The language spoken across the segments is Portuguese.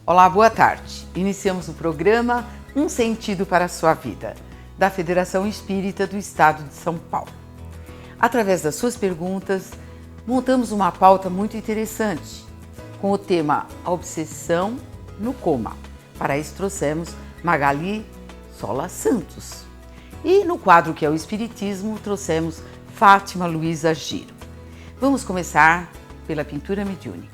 Olá, boa tarde. Iniciamos o programa Um Sentido para a Sua Vida, da Federação Espírita do Estado de São Paulo. Através das suas perguntas, montamos uma pauta muito interessante, com o tema A Obsessão no Coma. Para isso trouxemos Magali Sola Santos. E no quadro que é o Espiritismo, trouxemos Fátima Luiza Giro. Vamos começar pela pintura mediúnica.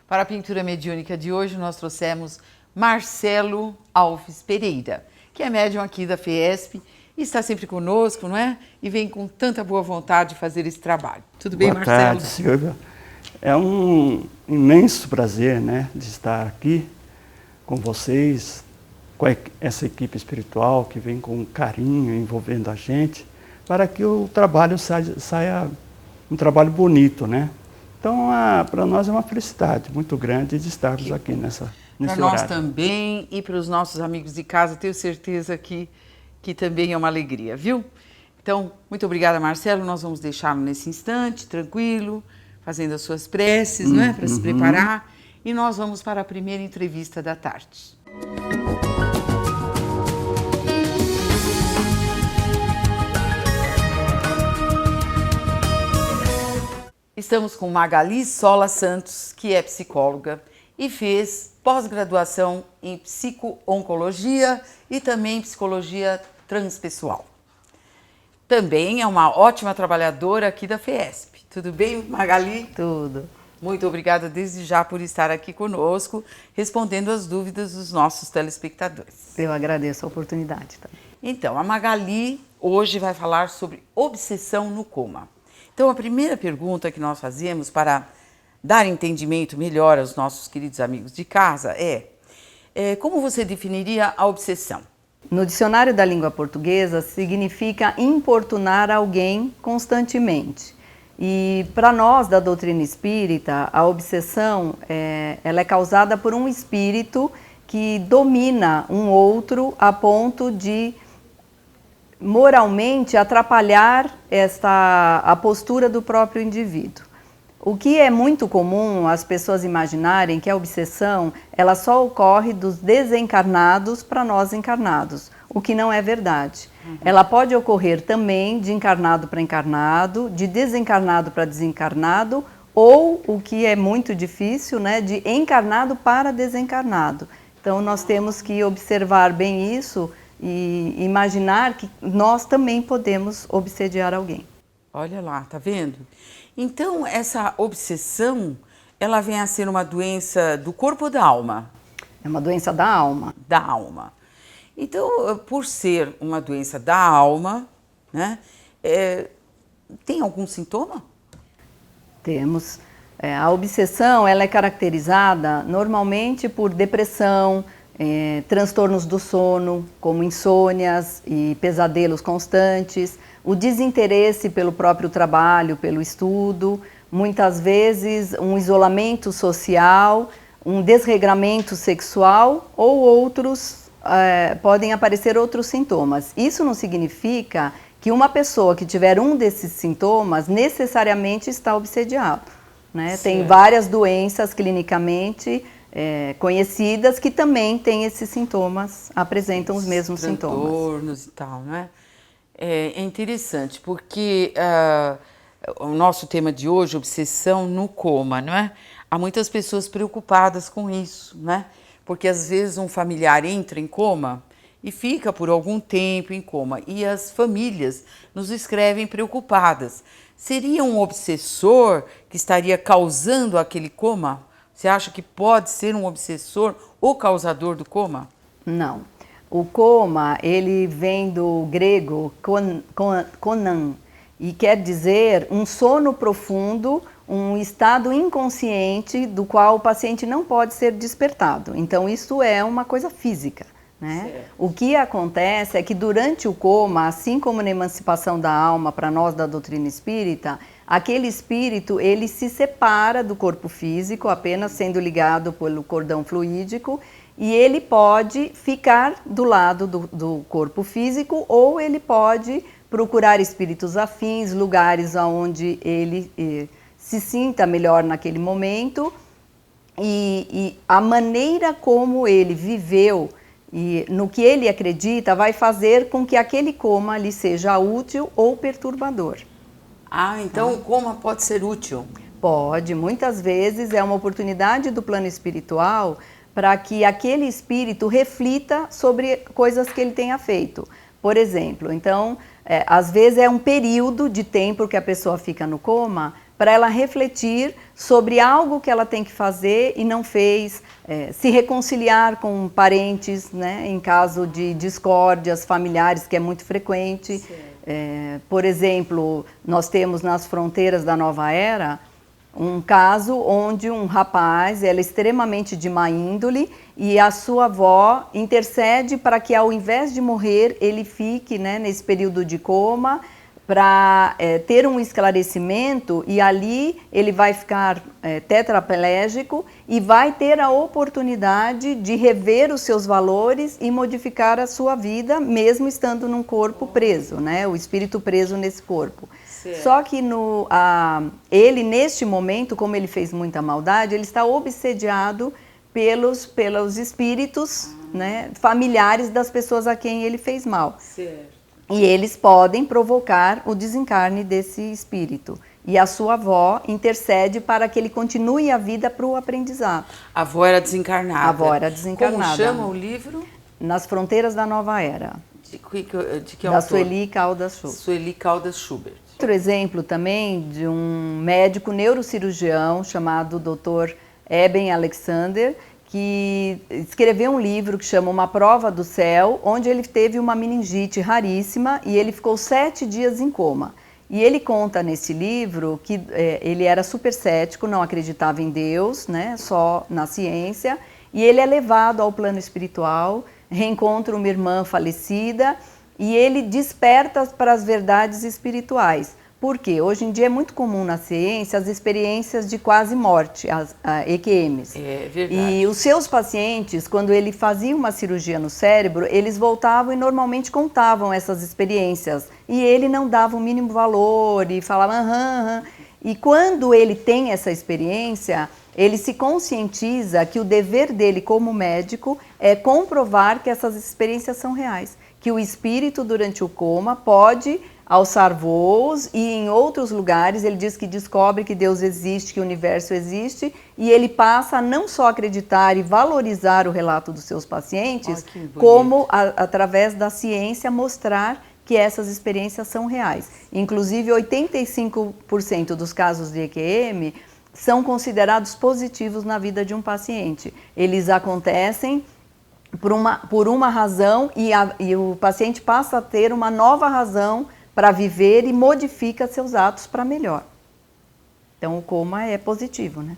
Para a pintura mediúnica de hoje, nós trouxemos Marcelo Alves Pereira, que é médium aqui da FESP e está sempre conosco, não é? E vem com tanta boa vontade de fazer esse trabalho. Tudo bem, Marcelo? Boa tarde, Silvia. É um imenso prazer, né, de estar aqui com vocês, com essa equipe espiritual que vem com carinho envolvendo a gente, para que o trabalho saia um trabalho bonito, né? Então, para nós é uma felicidade muito grande de estarmos aqui nesse horário. Para nós também e para os nossos amigos de casa, tenho certeza que também é uma alegria, viu? Então, muito obrigada, Marcelo. Nós vamos deixá-lo nesse instante, tranquilo, fazendo as suas preces, não é? Para se preparar. E nós vamos para a primeira entrevista da tarde. Estamos com Magali Sola Santos, que é psicóloga e fez pós-graduação em psico-oncologia e também psicologia transpessoal. Também é uma ótima trabalhadora aqui da FESP. Tudo bem, Magali? Tudo. Muito obrigada desde já por estar aqui conosco, respondendo as dúvidas dos nossos telespectadores. Eu agradeço a oportunidade também. Então, a Magali hoje vai falar sobre obsessão no coma. Então, a primeira pergunta que nós fazemos para dar entendimento melhor aos nossos queridos amigos de casa é como você definiria a obsessão? No dicionário da língua portuguesa, significa importunar alguém constantemente. E para nós, da doutrina espírita, a obsessão ela é causada por um espírito que domina um outro a ponto de moralmente atrapalhar a postura do próprio indivíduo. O que é muito comum as pessoas imaginarem que a obsessão ela só ocorre dos desencarnados para nós encarnados, o que não é verdade. Ela pode ocorrer também de encarnado para encarnado, de desencarnado para desencarnado, ou, o que é muito difícil, né, de encarnado para desencarnado. Então nós temos que observar bem isso e imaginar que nós também podemos obsediar alguém. Olha lá, tá vendo? Então, essa obsessão, ela vem a ser uma doença do corpo ou da alma? É uma doença da alma. Da alma. Então, por ser uma doença da alma, né, tem algum sintoma? Temos. A obsessão, ela é caracterizada normalmente por depressão, transtornos do sono, como insônias e pesadelos constantes, o desinteresse pelo próprio trabalho, pelo estudo, muitas vezes um isolamento social, um desregramento sexual ou outros, podem aparecer outros sintomas. Isso não significa que uma pessoa que tiver um desses sintomas necessariamente está obsediado, né? Tem várias doenças clinicamente conhecidas que também têm esses sintomas, apresentam os mesmos sintomas. Transtornos e tal, né? É interessante, porque o nosso tema de hoje, obsessão no coma, não é? Há muitas pessoas preocupadas com isso, né? Porque às vezes um familiar entra em coma e fica por algum tempo em coma, e as famílias nos escrevem preocupadas. Seria um obsessor que estaria causando aquele coma? Você acha que pode ser um obsessor o causador do coma? Não. O coma, ele vem do grego konan, e quer dizer um sono profundo, um estado inconsciente do qual o paciente não pode ser despertado. Então, isso é uma coisa física, né? O que acontece é que durante o coma, assim como na emancipação da alma para nós da doutrina espírita, aquele espírito ele se separa do corpo físico, apenas sendo ligado pelo cordão fluídico, e ele pode ficar do lado do corpo físico ou ele pode procurar espíritos afins, lugares onde ele se sinta melhor naquele momento e a maneira como ele viveu e no que ele acredita vai fazer com que aquele coma lhe seja útil ou perturbador. Ah, então o coma pode ser útil? Pode, muitas vezes é uma oportunidade do plano espiritual para que aquele espírito reflita sobre coisas que ele tenha feito. Por exemplo, então, às vezes é um período de tempo que a pessoa fica no coma para ela refletir sobre algo que ela tem que fazer e não fez, se reconciliar com parentes, né, em caso de discórdias familiares, que é muito frequente. Por exemplo, nós temos nas fronteiras da Nova Era um caso onde um rapaz, ela é extremamente de má índole e a sua avó intercede para que ao invés de morrer, ele fique, né, nesse período de coma para ter um esclarecimento e ali ele vai ficar tetraplégico e vai ter a oportunidade de rever os seus valores e modificar a sua vida mesmo estando num corpo preso, né, o espírito preso nesse corpo. Só que ele, neste momento, como ele fez muita maldade, ele está obsediado pelos espíritos, né, familiares das pessoas a quem ele fez mal. Certo. E eles podem provocar o desencarne desse espírito. E a sua avó intercede para que ele continue a vida para o aprendizado. A avó era desencarnada. A avó era desencarnada. Como chama o livro? Nas Fronteiras da Nova Era. De que da autor? Sueli Caldas Schubert. Sueli Caldas Schubert. Outro exemplo também de um médico neurocirurgião chamado Dr. Eben Alexander, que escreveu um livro que chama Uma Prova do Céu, onde ele teve uma meningite raríssima e ele ficou 7 dias em coma. E ele conta nesse livro que ele era super cético, não acreditava em Deus, né, só na ciência, e ele é levado ao plano espiritual, reencontra uma irmã falecida e ele desperta para as verdades espirituais. Por quê? Hoje em dia é muito comum na ciência as experiências de quase morte, as EQMs. É verdade. E os seus pacientes, quando ele fazia uma cirurgia no cérebro, eles voltavam e normalmente contavam essas experiências. E ele não dava o mínimo valor e falava aham. E quando ele tem essa experiência, ele se conscientiza que o dever dele como médico é comprovar que essas experiências são reais. Que o espírito durante o coma pode alçar voos e em outros lugares ele diz que descobre que Deus existe, que o universo existe e ele passa a não só acreditar e valorizar o relato dos seus pacientes, como através da ciência mostrar que essas experiências são reais. Inclusive 85% dos casos de EQM são considerados positivos na vida de um paciente. Eles acontecem por uma razão e o paciente passa a ter uma nova razão para viver e modifica seus atos para melhor. Então o coma é positivo, né?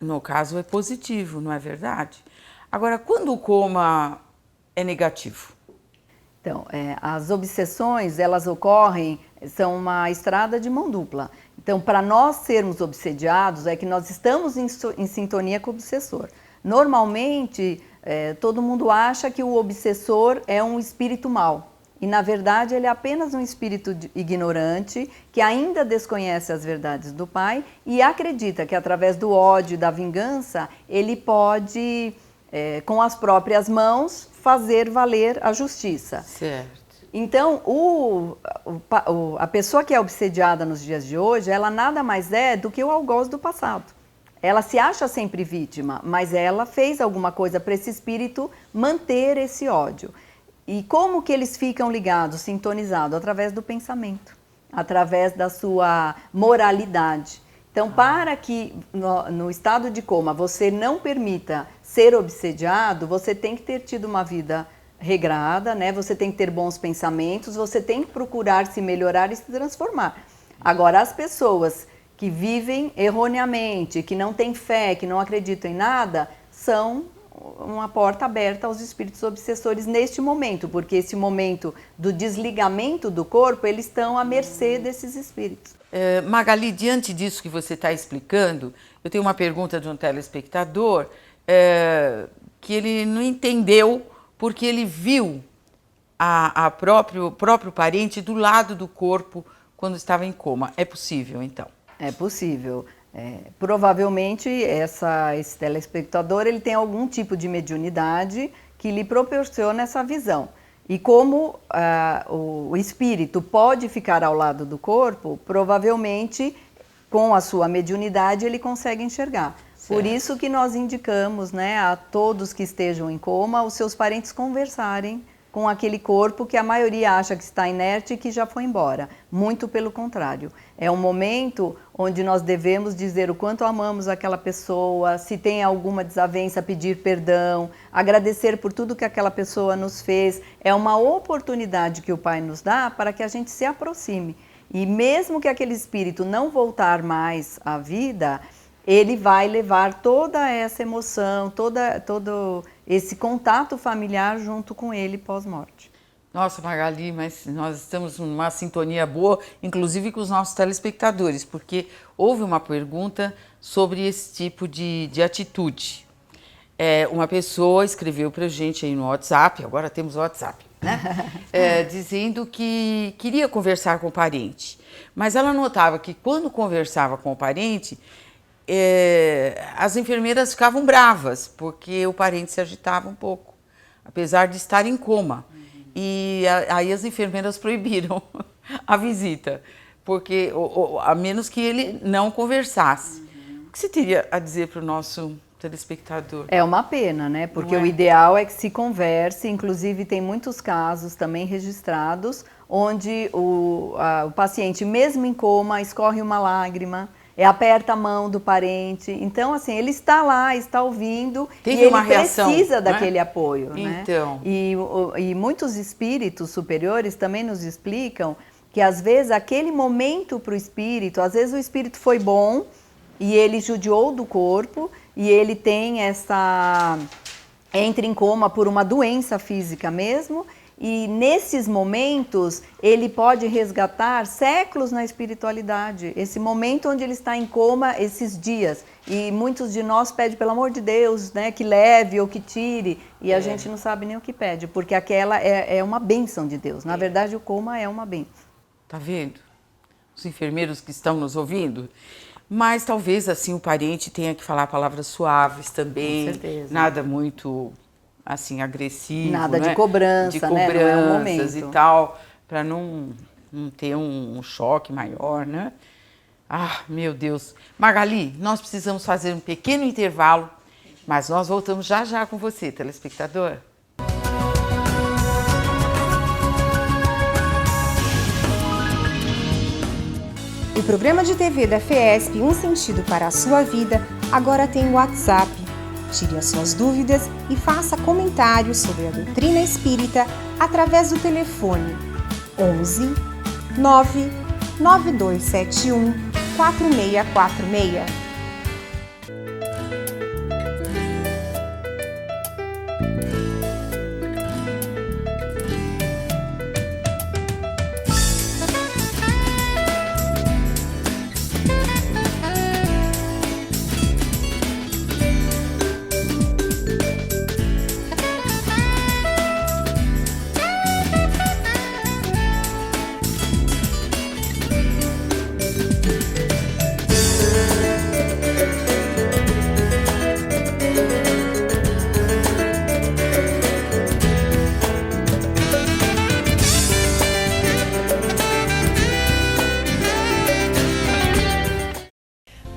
No caso é positivo, não é verdade? Agora, quando o coma é negativo? Então, as obsessões, elas ocorrem, são uma estrada de mão dupla. Então, para nós sermos obsediados, é que nós estamos em sintonia com o obsessor. Normalmente, todo mundo acha que o obsessor é um espírito mau. E, na verdade, ele é apenas um espírito ignorante que ainda desconhece as verdades do Pai e acredita que, através do ódio e da vingança, ele pode, com as próprias mãos, fazer valer a justiça. Certo. Então, a pessoa que é obsediada nos dias de hoje, ela nada mais é do que o algoz do passado. Ela se acha sempre vítima, mas ela fez alguma coisa para esse espírito manter esse ódio. E como que eles ficam ligados, sintonizados? Através do pensamento, através da sua moralidade. Então, para que no estado de coma você não permita ser obsediado, você tem que ter tido uma vida regrada, né? Você tem que ter bons pensamentos, você tem que procurar se melhorar e se transformar. Agora, as pessoas que vivem erroneamente, que não têm fé, que não acreditam em nada, são uma porta aberta aos espíritos obsessores neste momento, porque esse momento do desligamento do corpo, eles estão à mercê desses espíritos. Magali, diante disso que você está explicando, eu tenho uma pergunta de um telespectador. que ele não entendeu porque ele viu o próprio parente do lado do corpo quando estava em coma. É possível, então? É possível. Provavelmente esse telespectador ele tem algum tipo de mediunidade que lhe proporciona essa visão. E como o espírito pode ficar ao lado do corpo, provavelmente com a sua mediunidade ele consegue enxergar. Certo. Por isso que nós indicamos, né, a todos que estejam em coma, os seus parentes conversarem com aquele corpo que a maioria acha que está inerte e que já foi embora. Muito pelo contrário. É um momento onde nós devemos dizer o quanto amamos aquela pessoa, se tem alguma desavença, pedir perdão, agradecer por tudo que aquela pessoa nos fez. É uma oportunidade que o Pai nos dá para que a gente se aproxime. E mesmo que aquele espírito não voltar mais à vida, ele vai levar toda essa emoção, todo esse contato familiar junto com ele pós-morte. Nossa, Magali, mas nós estamos numa sintonia boa, inclusive com os nossos telespectadores, porque houve uma pergunta sobre esse tipo de atitude. Uma pessoa escreveu para a gente aí no WhatsApp, agora temos o WhatsApp, né? Dizendo que queria conversar com o parente, mas ela notava que quando conversava com o parente, as enfermeiras ficavam bravas, porque o parente se agitava um pouco, apesar de estar em coma. E aí as enfermeiras proibiram a visita, porque a menos que ele não conversasse. O que você teria a dizer para o nosso telespectador? É uma pena, né? Porque o ideal é que se converse, inclusive tem muitos casos também registrados, onde o paciente, mesmo em coma, escorre uma lágrima, aperta a mão do parente. Então, assim, ele está lá, está ouvindo e ele precisa daquele apoio. Então. Né? E muitos espíritos superiores também nos explicam que, às vezes, aquele momento para o espírito, às vezes o espírito foi bom e ele judiou do corpo e ele tem entra em coma por uma doença física mesmo. E nesses momentos, ele pode resgatar séculos na espiritualidade. Esse momento onde ele está em coma, esses dias. E muitos de nós pedem, pelo amor de Deus, né, que leve ou que tire. E a gente não sabe nem o que pede, porque aquela é uma bênção de Deus. Na verdade, o coma é uma bênção. Tá vendo? Os enfermeiros que estão nos ouvindo. Mas talvez, assim, o parente tenha que falar palavras suaves também. Com certeza. Nada muito... assim, agressivo, nada, né? de cobrança, né? Não é o momento. E tal, para não ter um choque maior, né? Ah, meu Deus. Magali, nós precisamos fazer um pequeno intervalo, mas nós voltamos já já com você, telespectador. O programa de TV da FESP, Um Sentido para a Sua Vida, agora tem o WhatsApp. Tire as suas dúvidas e faça comentários sobre a doutrina espírita através do telefone 11 99271 4646.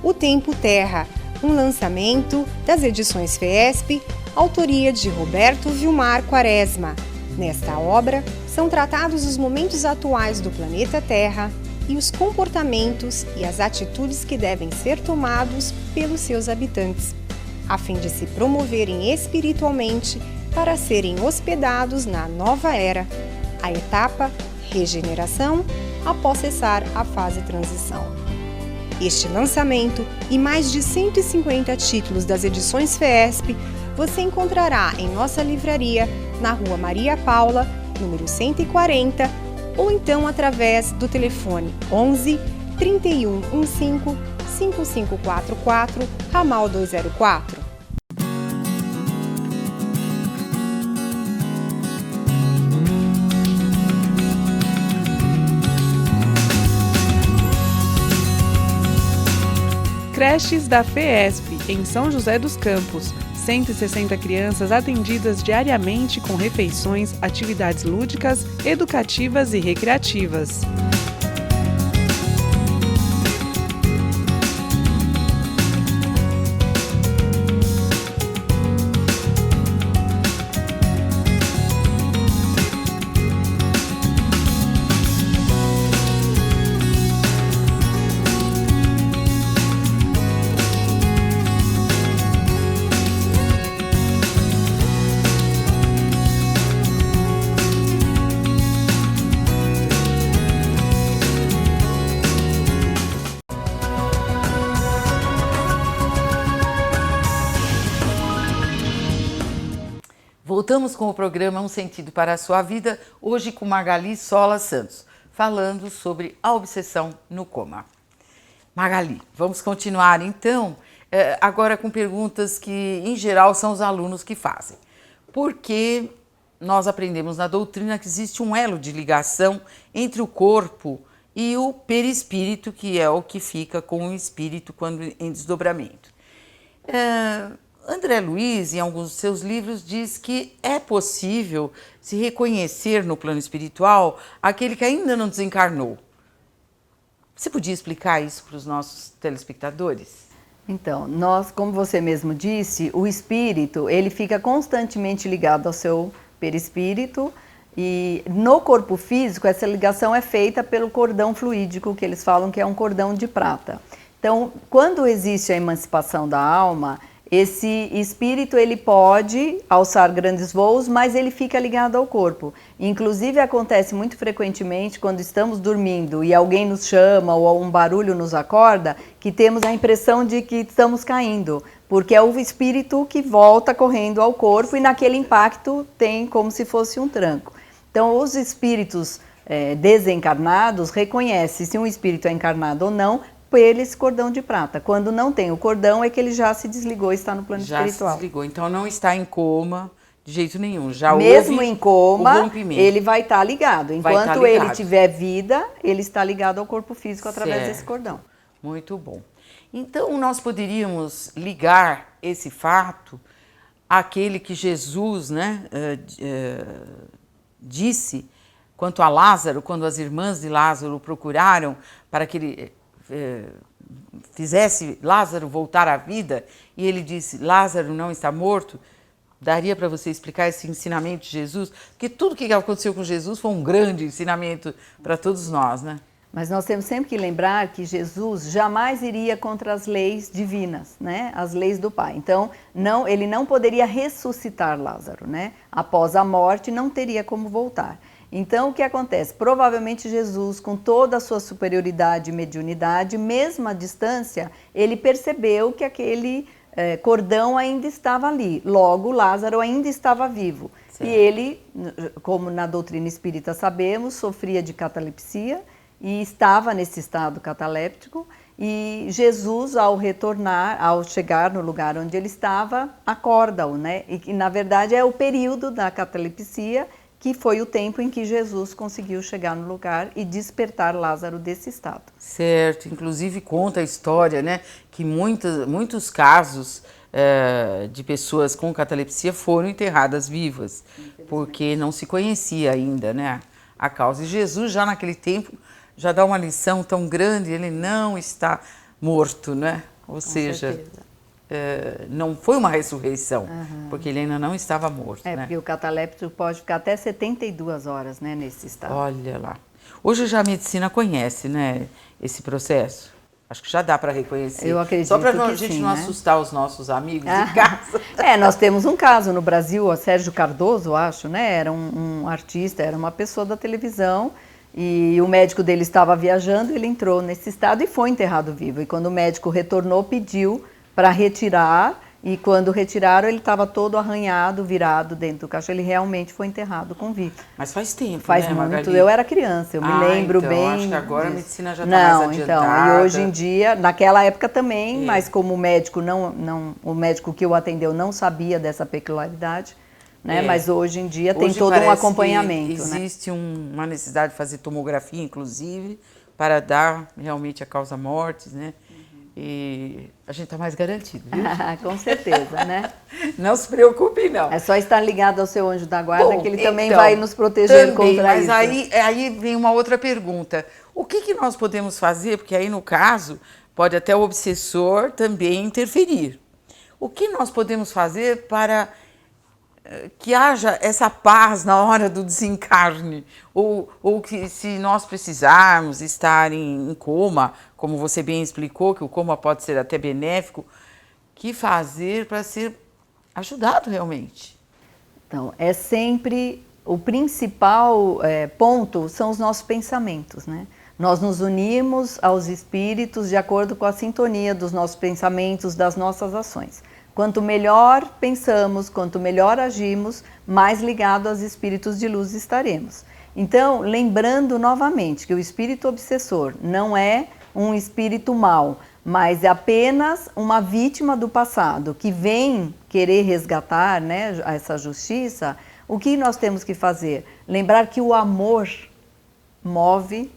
O Tempo Terra, um lançamento das edições FESP, autoria de Roberto Vilmar Quaresma. Nesta obra, são tratados os momentos atuais do planeta Terra e os comportamentos e as atitudes que devem ser tomados pelos seus habitantes, a fim de se promoverem espiritualmente para serem hospedados na nova era, a etapa regeneração após cessar a fase transição. Este lançamento e mais de 150 títulos das edições FESP você encontrará em nossa livraria na Rua Maria Paula, número 140, ou então através do telefone 11 3115 5544, ramal 204. Creches da FESP, em São José dos Campos. 160 crianças atendidas diariamente com refeições, atividades lúdicas, educativas e recreativas. Voltamos com o programa Um Sentido para a Sua Vida, hoje com Magali Sola Santos, falando sobre a obsessão no coma. Magali, vamos continuar então, agora com perguntas que em geral são os alunos que fazem. Porque nós aprendemos na doutrina que existe um elo de ligação entre o corpo e o perispírito, que é o que fica com o espírito quando em desdobramento. André Luiz, em alguns de seus livros, diz que é possível se reconhecer no plano espiritual aquele que ainda não desencarnou. Você podia explicar isso para os nossos telespectadores? Então, como você mesmo disse, o espírito, ele fica constantemente ligado ao seu perispírito e no corpo físico essa ligação é feita pelo cordão fluídico, que eles falam que é um cordão de prata. Então, quando existe a emancipação da alma, esse espírito ele pode alçar grandes voos, mas ele fica ligado ao corpo. Inclusive acontece muito frequentemente quando estamos dormindo e alguém nos chama ou um barulho nos acorda, que temos a impressão de que estamos caindo, porque é o espírito que volta correndo ao corpo e naquele impacto tem como se fosse um tranco. Então os espíritos desencarnados reconhecem se um espírito é encarnado ou não, esse cordão de prata. Quando não tem o cordão é que ele já se desligou e está no plano espiritual. Já se desligou, então não está em coma de jeito nenhum. Já mesmo em coma, ele vai estar ligado. Enquanto ele tiver vida, ele está ligado ao corpo físico através desse cordão. Muito bom. Então nós poderíamos ligar esse fato àquele que Jesus, disse quanto a Lázaro, quando as irmãs de Lázaro procuraram para que ele fizesse Lázaro voltar à vida, e ele disse, Lázaro não está morto. Daria para você explicar esse ensinamento de Jesus? Porque tudo que aconteceu com Jesus foi um grande ensinamento para todos nós, né? Mas nós temos sempre que lembrar que Jesus jamais iria contra as leis divinas, né? As leis do Pai. Então, ele não poderia ressuscitar Lázaro, né? Após a morte, não teria como voltar. Então, o que acontece? Provavelmente Jesus, com toda a sua superioridade e mediunidade, mesmo à distância, ele percebeu que aquele cordão ainda estava ali. Logo, Lázaro ainda estava vivo. Certo. E ele, como na doutrina espírita sabemos, sofria de catalepsia e estava nesse estado cataléptico. E Jesus, ao chegar no lugar onde ele estava, acorda-o, né? E na verdade é o período da catalepsia, que foi o tempo em que Jesus conseguiu chegar no lugar e despertar Lázaro desse estado. Certo, inclusive conta a história, né, que muitos casos de pessoas com catalepsia foram enterradas vivas, porque não se conhecia ainda, né, a causa. E Jesus já naquele tempo já dá uma lição tão grande, ele não está morto, né, ou seja... não foi uma ressurreição, porque ele ainda não estava morto. Né? Porque o cataléptico pode ficar até 72 horas, né, nesse estado. Olha lá. Hoje já a medicina conhece, né, esse processo. Acho que já dá para reconhecer. Eu acredito Só para a gente sim, não assustar os nossos amigos de casa. Nós temos um caso no Brasil, o Sérgio Cardoso, acho, né, era um artista, era uma pessoa da televisão, e o médico dele estava viajando, ele entrou nesse estado e foi enterrado vivo. E quando o médico retornou, pediu para retirar, e quando retiraram ele estava todo arranhado, virado dentro do caixão. Ele realmente foi enterrado com vida. Mas faz tempo, faz né, muito. Magali? Eu era criança, eu me lembro então, bem. Acho que agora disso. A medicina já está mais adiantada. E hoje em dia, naquela época também, mas como o médico o médico que o atendeu não sabia dessa peculiaridade, né? Mas hoje em dia tem todo um acompanhamento. Existe uma necessidade de fazer tomografia, inclusive, para dar realmente a causa mortis, né? e a gente está mais garantido, viu? Com certeza, né? Não se preocupe, não. É só estar ligado ao seu anjo da guarda. Bom, que ele também então, vai nos proteger também, contra isso. Mas aí vem uma outra pergunta. O que nós podemos fazer? Porque aí, no caso, pode até o obsessor também interferir. O que nós podemos fazer para que haja essa paz na hora do desencarne? Ou que, se nós precisarmos estar em coma, como você bem explicou, que o coma pode ser até benéfico, que fazer para ser ajudado realmente? Então, é sempre o principal ponto são os nossos pensamentos, né? Nós nos unimos aos espíritos de acordo com a sintonia dos nossos pensamentos, das nossas ações. Quanto melhor pensamos, quanto melhor agimos, mais ligado aos espíritos de luz estaremos. Então, lembrando novamente que o espírito obsessor não é um espírito mau, mas é apenas uma vítima do passado que vem querer resgatar, né, essa justiça. O que nós temos que fazer? Lembrar que o amor move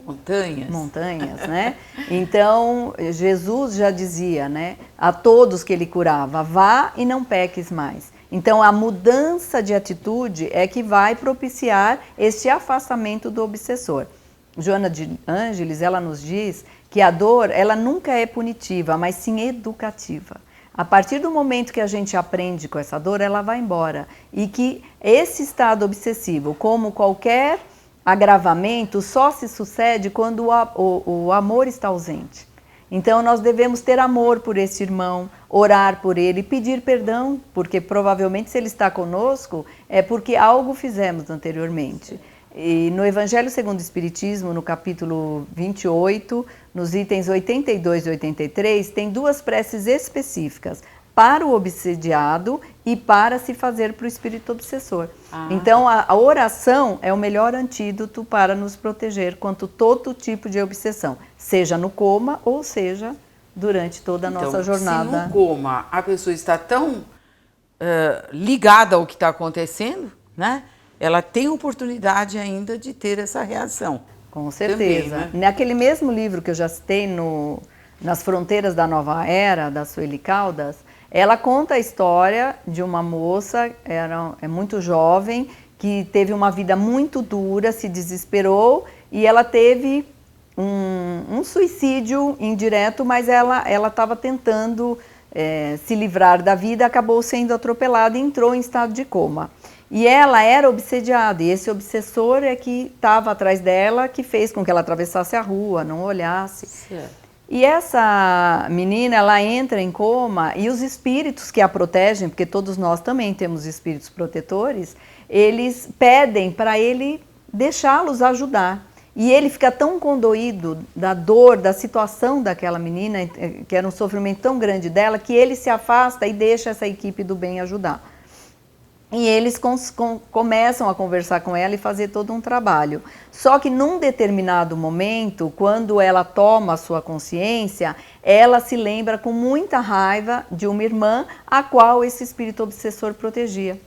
montanhas, né? Então, Jesus já dizia, né, a todos que ele curava, vá e não peques mais. Então, a mudança de atitude é que vai propiciar este afastamento do obsessor. Joana de Ângeles, ela nos diz que a dor, ela nunca é punitiva, mas sim educativa. A partir do momento que a gente aprende com essa dor, ela vai embora. E que esse estado obsessivo, como qualquer agravamento, só se sucede quando o amor está ausente. Então, nós devemos ter amor por esse irmão, orar por ele, pedir perdão, porque provavelmente se ele está conosco, é porque algo fizemos anteriormente. E no Evangelho segundo o Espiritismo, no capítulo 28, nos itens 82 e 83, tem duas preces específicas, para o obsediado e para se fazer para o espírito obsessor. Então, a oração é o melhor antídoto para nos proteger contra todo tipo de obsessão, seja no coma ou seja durante toda a nossa jornada. Se no coma a pessoa está tão ligada ao que está acontecendo, né? Ela tem oportunidade ainda de ter essa reação. Com certeza. Também, né? Naquele mesmo livro que eu já citei, Nas Fronteiras da Nova Era, da Sueli Caldas, ela conta a história de uma moça, é muito jovem, que teve uma vida muito dura, se desesperou e ela teve um suicídio indireto, mas ela estava tentando se livrar da vida, acabou sendo atropelada e entrou em estado de coma. E ela era obsediada, e esse obsessor é que estava atrás dela, que fez com que ela atravessasse a rua, não olhasse. Certo. E essa menina, ela entra em coma e os espíritos que a protegem, porque todos nós também temos espíritos protetores, eles pedem para ele deixá-los ajudar. E ele fica tão condoído da dor, da situação daquela menina, que era um sofrimento tão grande dela, que ele se afasta e deixa essa equipe do bem ajudar. E eles começam a conversar com ela e fazer todo um trabalho. Só que num determinado momento, quando ela toma a sua consciência, ela se lembra com muita raiva de uma irmã a qual esse espírito obsessor protegia.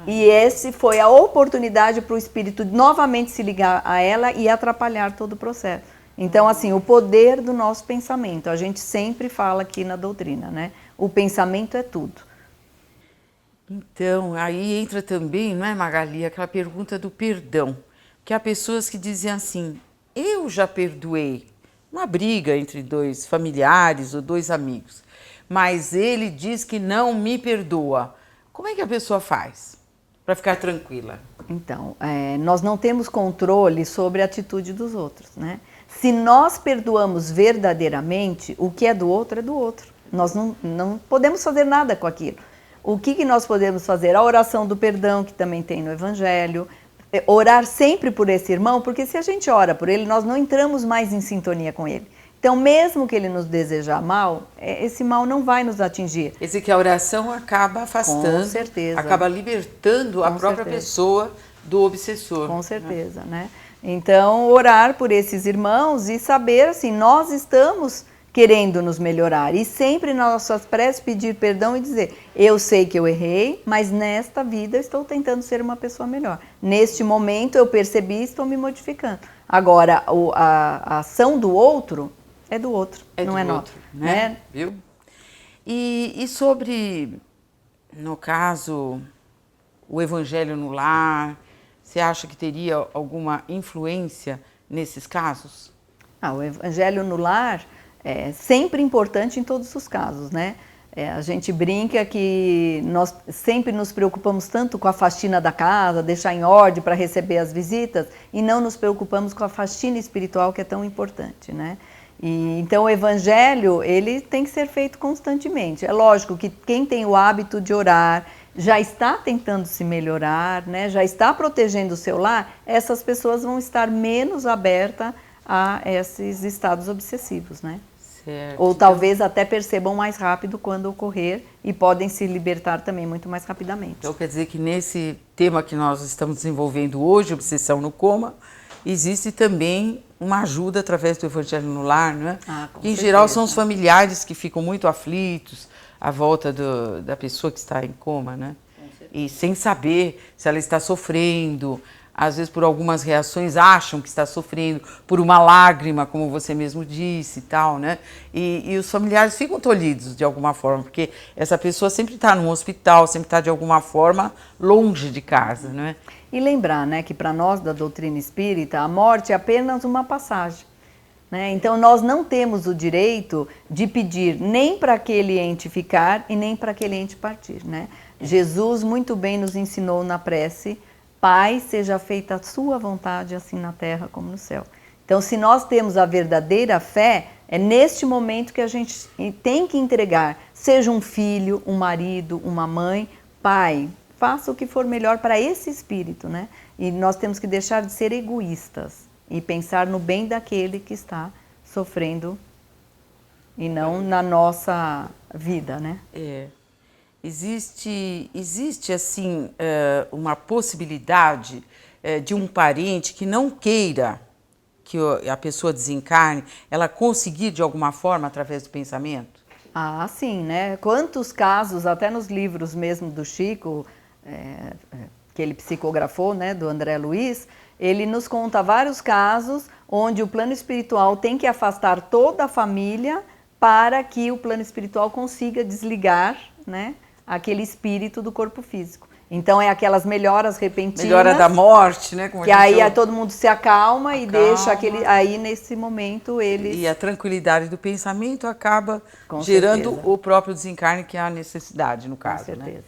E esse foi a oportunidade para o espírito novamente se ligar a ela e atrapalhar todo o processo. Então, assim, o poder do nosso pensamento. A gente sempre fala aqui na doutrina, né? O pensamento é tudo. Então, aí entra também, não é, Magali, aquela pergunta do perdão. Que há pessoas que dizem assim, eu já perdoei uma briga entre dois familiares ou dois amigos, mas ele diz que não me perdoa. Como é que a pessoa faz para ficar tranquila? Então, nós não temos controle sobre a atitude dos outros, né? Se nós perdoamos verdadeiramente, o que é do outro é do outro. Nós não podemos fazer nada com aquilo. O que nós podemos fazer? A oração do perdão, que também tem no Evangelho. Orar sempre por esse irmão, porque se a gente ora por ele, nós não entramos mais em sintonia com ele. Então, mesmo que ele nos desejar mal, esse mal não vai nos atingir. Esse que a oração acaba afastando, com certeza, acaba libertando a própria pessoa do obsessor. Com certeza, né? Então, orar por esses irmãos e saber, assim, nós estamos querendo nos melhorar. E sempre nas nossas preces pedir perdão e dizer, eu sei que eu errei, mas nesta vida eu estou tentando ser uma pessoa melhor. Neste momento eu percebi e estou me modificando. Agora, a ação do outro é do outro, não do é outro, nosso. né? Viu? E sobre, no caso, o evangelho no lar, você acha que teria alguma influência nesses casos? O evangelho no lar é sempre importante em todos os casos, né? A gente brinca que nós sempre nos preocupamos tanto com a faxina da casa, deixar em ordem para receber as visitas, e não nos preocupamos com a faxina espiritual, que é tão importante, né? Então o evangelho, ele tem que ser feito constantemente. É lógico que quem tem o hábito de orar, já está tentando se melhorar, né? Já está protegendo o seu lar, essas pessoas vão estar menos abertas a esses estados obsessivos, né? Certo. Ou talvez até percebam mais rápido quando ocorrer e podem se libertar também muito mais rapidamente. Então quer dizer que nesse tema que nós estamos desenvolvendo hoje, obsessão no coma, existe também uma ajuda através do evangelho no lar, não é? Com em geral são os familiares que ficam muito aflitos à volta da pessoa que está em coma, né? E sem saber se ela está sofrendo, às vezes por algumas reações acham que está sofrendo, por uma lágrima, como você mesmo disse e tal, né? E os familiares ficam tolhidos de alguma forma, porque essa pessoa sempre está num hospital, sempre está de alguma forma longe de casa, não é? E lembrar, né, que para nós da doutrina espírita, a morte é apenas uma passagem, né? Então nós não temos o direito de pedir nem para aquele ente ficar e nem para aquele ente partir, né? Jesus muito bem nos ensinou na prece: Pai, seja feita a sua vontade, assim na terra como no céu. Então, se nós temos a verdadeira fé, é neste momento que a gente tem que entregar, seja um filho, um marido, uma mãe, pai, faça o que for melhor para esse espírito, né? E nós temos que deixar de ser egoístas e pensar no bem daquele que está sofrendo e não na nossa vida, né? Existe assim, uma possibilidade de um parente que não queira que a pessoa desencarne, ela conseguir de alguma forma através do pensamento? Sim, né? Quantos casos, até nos livros mesmo do Chico, que ele psicografou, né, do André Luiz, ele nos conta vários casos onde o plano espiritual tem que afastar toda a família para que o plano espiritual consiga desligar, né, aquele espírito do corpo físico. Então é aquelas melhoras repentinas. Melhora da morte, né? Como que aí todo mundo se acalma e deixa aquele. Aí nesse momento eles. E a tranquilidade do pensamento acaba gerando o próprio desencarne, que é a necessidade, no caso. Com certeza. Né?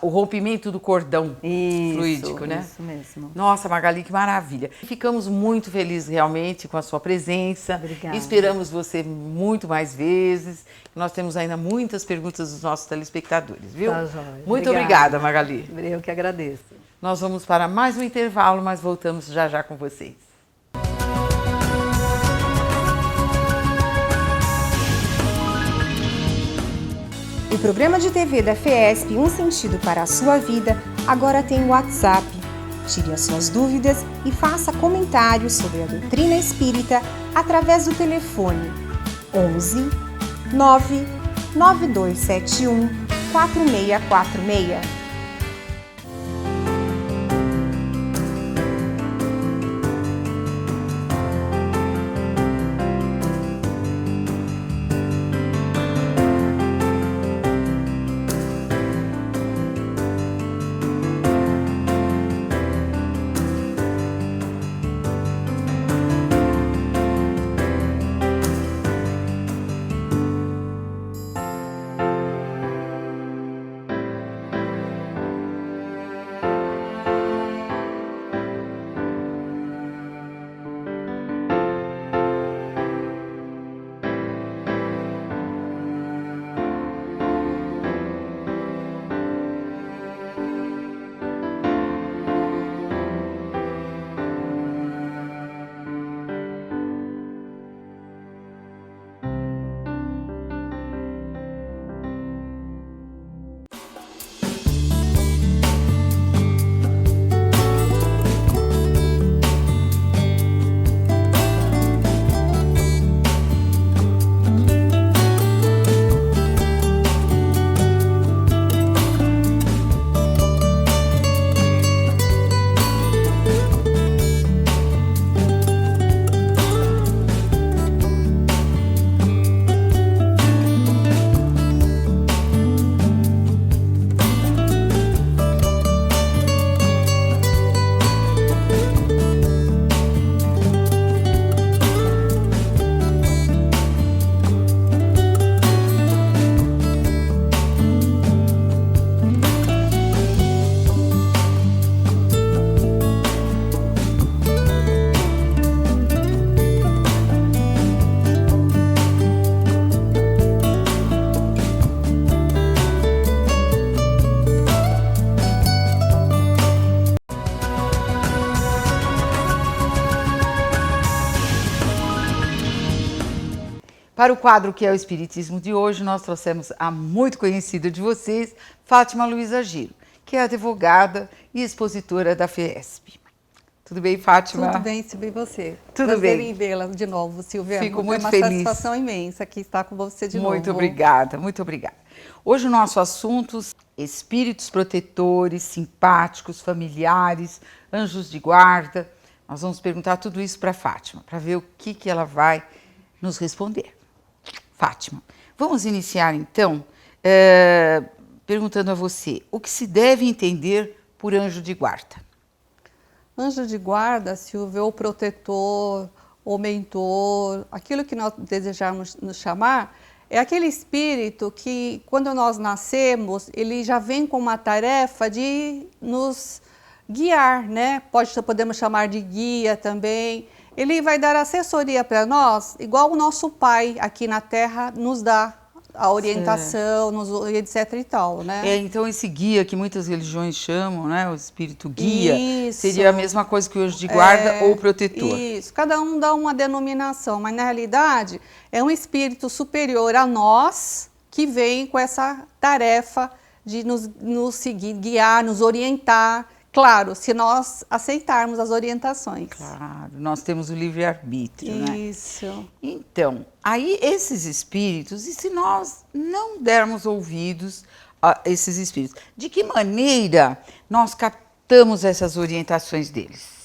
O rompimento do cordão fluídico, né? Isso mesmo. Nossa, Magali, que maravilha. Ficamos muito felizes realmente com a sua presença. Obrigada. Esperamos você muito mais vezes. Nós temos ainda muitas perguntas dos nossos telespectadores, viu? Tá, joia. Muito obrigada, Magali. Eu que agradeço. Nós vamos para mais um intervalo, mas voltamos já já com vocês. O programa de TV da FESP Um Sentido para a Sua Vida agora tem o WhatsApp. Tire as suas dúvidas e faça comentários sobre a doutrina espírita através do telefone 11 99271 4646. Para o quadro que é o Espiritismo de hoje, nós trouxemos a muito conhecida de vocês, Fátima Luiza Giro, que é advogada e expositora da FESP. Tudo bem, Fátima? Tudo bem, Silvia, e você? Tudo Prazer bem. em vê-la de novo, Silvia. Fico muito é uma feliz. satisfação imensa aqui estar com você de novo. Muito obrigada, muito obrigada. Hoje o nosso assunto, espíritos protetores, simpáticos, familiares, anjos de guarda. Nós vamos perguntar tudo isso para a Fátima, para ver o que ela vai nos responder. Fátima, vamos iniciar então perguntando a você, o que se deve entender por anjo de guarda? Anjo de guarda, Silvia, ou protetor, ou mentor, aquilo que nós desejamos nos chamar, é aquele espírito que, quando nós nascemos, ele já vem com uma tarefa de nos guiar, né? Podemos chamar de guia também. Ele vai dar assessoria para nós, igual o nosso pai aqui na Terra nos dá a orientação, etc e tal, né? Então esse guia que muitas religiões chamam, né, o espírito guia, Isso. seria a mesma coisa que o anjo de guarda ou protetor. Isso, cada um dá uma denominação, mas na realidade é um espírito superior a nós que vem com essa tarefa de nos seguir, guiar, nos orientar. Claro, se nós aceitarmos as orientações. Claro, nós temos o livre-arbítrio, né? Isso. Então, aí esses espíritos, e se nós não dermos ouvidos a esses espíritos, de que maneira nós captamos essas orientações deles?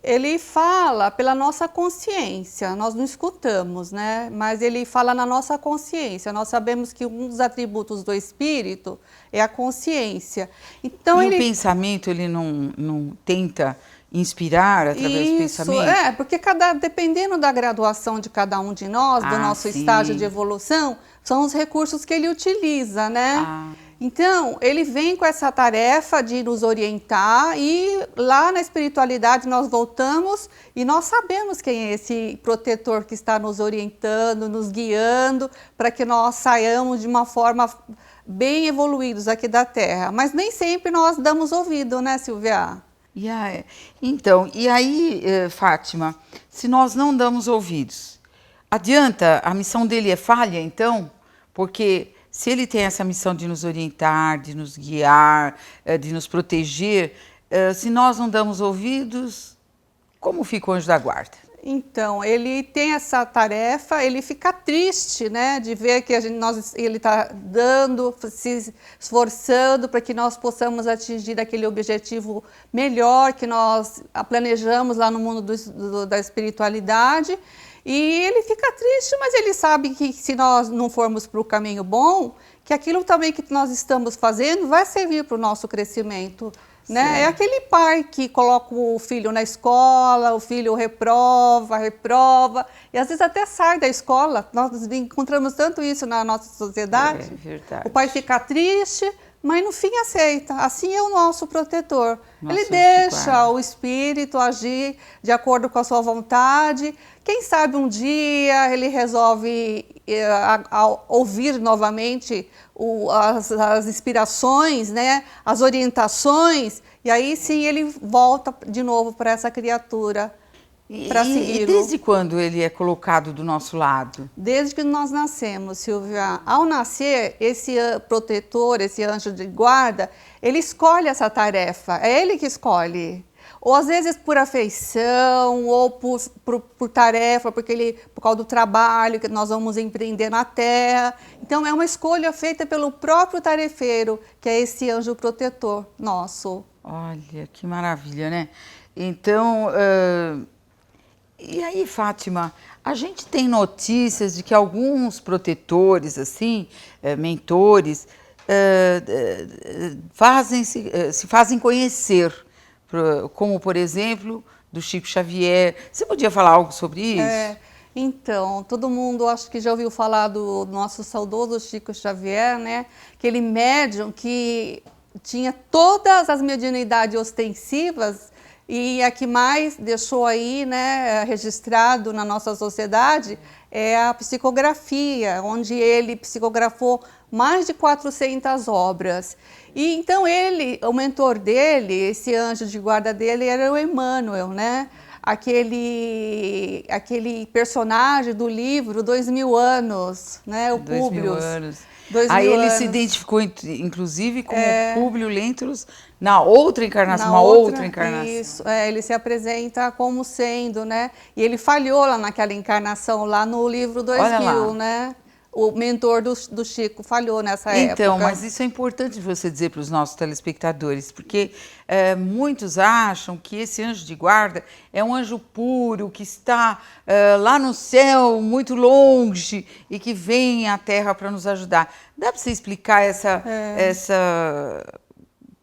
Ele fala pela nossa consciência, nós não escutamos, né? Mas ele fala na nossa consciência. Nós sabemos que um dos atributos do espírito é a consciência. Então, e o pensamento, ele não tenta inspirar através do pensamento? Porque dependendo da graduação de cada um de nós, do nosso estágio de evolução, são os recursos que ele utiliza, né? Então, ele vem com essa tarefa de nos orientar e lá na espiritualidade nós voltamos e nós sabemos quem é esse protetor que está nos orientando, nos guiando, para que nós saiamos de uma forma bem evoluídos aqui da Terra. Mas nem sempre nós damos ouvido, né, Silvia? Então, e aí, Fátima, se nós não damos ouvidos, adianta? A missão dele é falha, então? Porque se ele tem essa missão de nos orientar, de nos guiar, de nos proteger, se nós não damos ouvidos, como fica o anjo da guarda? Então, ele tem essa tarefa, ele fica triste, né, de ver que ele está dando, se esforçando para que nós possamos atingir aquele objetivo melhor que nós planejamos lá no mundo da espiritualidade. E ele fica triste, mas ele sabe que se nós não formos para o caminho bom, que aquilo também que nós estamos fazendo vai servir para o nosso crescimento. Né? É aquele pai que coloca o filho na escola, o filho reprova, e às vezes até sai da escola. Nós encontramos tanto isso na nossa sociedade. É verdade. O pai fica triste, mas no fim aceita. Assim é o nosso protetor. Ele deixa o espírito agir de acordo com a sua vontade. Quem sabe um dia ele resolve ouvir novamente as inspirações, né, as orientações, e aí sim ele volta de novo para essa criatura, para segui-lo. E desde quando ele é colocado do nosso lado? Desde que nós nascemos, Silvia. Ao nascer, esse protetor, esse anjo de guarda, ele escolhe essa tarefa, é ele que escolhe. Ou às vezes por afeição, ou por tarefa, por causa do trabalho que nós vamos empreender na Terra. Então é uma escolha feita pelo próprio tarefeiro, que é esse anjo protetor nosso. Olha, que maravilha, né? Então, e aí, Fátima, a gente tem notícias de que alguns protetores, assim, mentores, se fazem conhecer, como, por exemplo, do Chico Xavier. Você podia falar algo sobre isso? Então, todo mundo acho que já ouviu falar do nosso saudoso Chico Xavier, né? Aquele médium que tinha todas as mediunidades ostensivas e a que mais deixou aí, né, registrado na nossa sociedade é a psicografia, onde ele psicografou mais de 400 obras. E então o mentor dele, esse anjo de guarda dele, era o Emmanuel, né? aquele personagem do livro 2000 anos, né? O 2000 Públio. anos. 2000 Aí ele anos. se identificou, inclusive, como Públio Lentulus na outra encarnação, Na outra encarnação. Isso, ele se apresenta como sendo, né? E ele falhou lá naquela encarnação, lá no livro 2000, né? O mentor do Chico falhou nessa época. Então, mas isso é importante você dizer para os nossos telespectadores, porque muitos acham que esse anjo de guarda é um anjo puro, que está lá no céu, muito longe, e que vem à Terra para nos ajudar. Dá para você explicar essa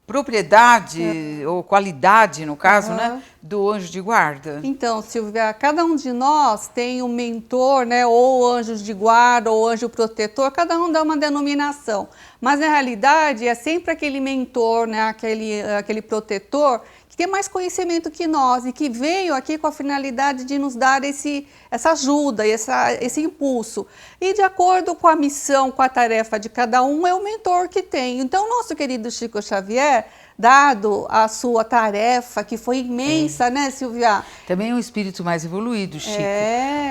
propriedade ou qualidade, no caso, né, do anjo de guarda? Então, Silvia, cada um de nós tem um mentor, né, ou anjo de guarda, ou anjo protetor, cada um dá uma denominação. Mas, na realidade, é sempre aquele mentor, né, aquele protetor, que tem mais conhecimento que nós e que veio aqui com a finalidade de nos dar essa ajuda, esse impulso. E de acordo com a missão, com a tarefa de cada um, é o mentor que tem. Então, nosso querido Chico Xavier, dado a sua tarefa, que foi imensa, né, Silvia? Também é um espírito mais evoluído, Chico.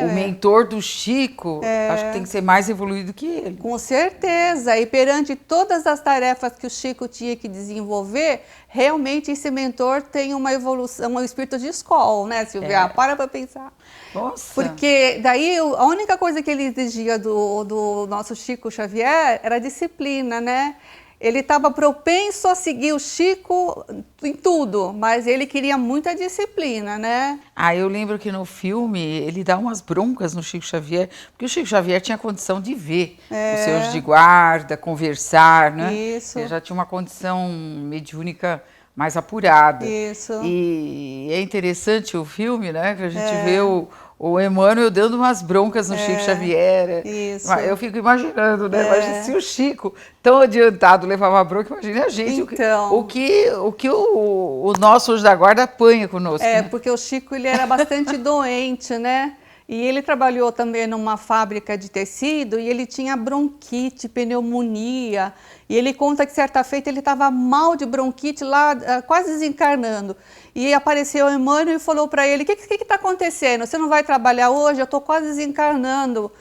O mentor do Chico, acho que tem que ser mais evoluído que ele. Com certeza. E perante todas as tarefas que o Chico tinha que desenvolver, realmente esse mentor tem uma evolução, um espírito de escola, né, Silvia? Para pensar. Nossa! Porque daí a única coisa que ele exigia do nosso Chico Xavier era a disciplina, né? Ele estava propenso a seguir o Chico em tudo, mas ele queria muita disciplina, né? Eu lembro que no filme ele dá umas broncas no Chico Xavier, porque o Chico Xavier tinha condição de ver os seus de guarda, conversar, né? Isso. Ele já tinha uma condição mediúnica mais apurada. Isso. E é interessante o filme, né? Que a gente vê o Emmanuel dando umas broncas no Chico Xavier. Isso. Eu fico imaginando, né? Imagina se o Chico, tão adiantado, levava bronca, imagina a gente. Então. O que o nosso anjo da guarda apanha conosco. Né? Porque o Chico ele era bastante doente, né? E ele trabalhou também numa fábrica de tecido e ele tinha bronquite, pneumonia. E ele conta que certa feita ele estava mal de bronquite lá, quase desencarnando. E apareceu o Emmanuel e falou para ele, o que está acontecendo? Você não vai trabalhar hoje? Eu estou quase desencarnando,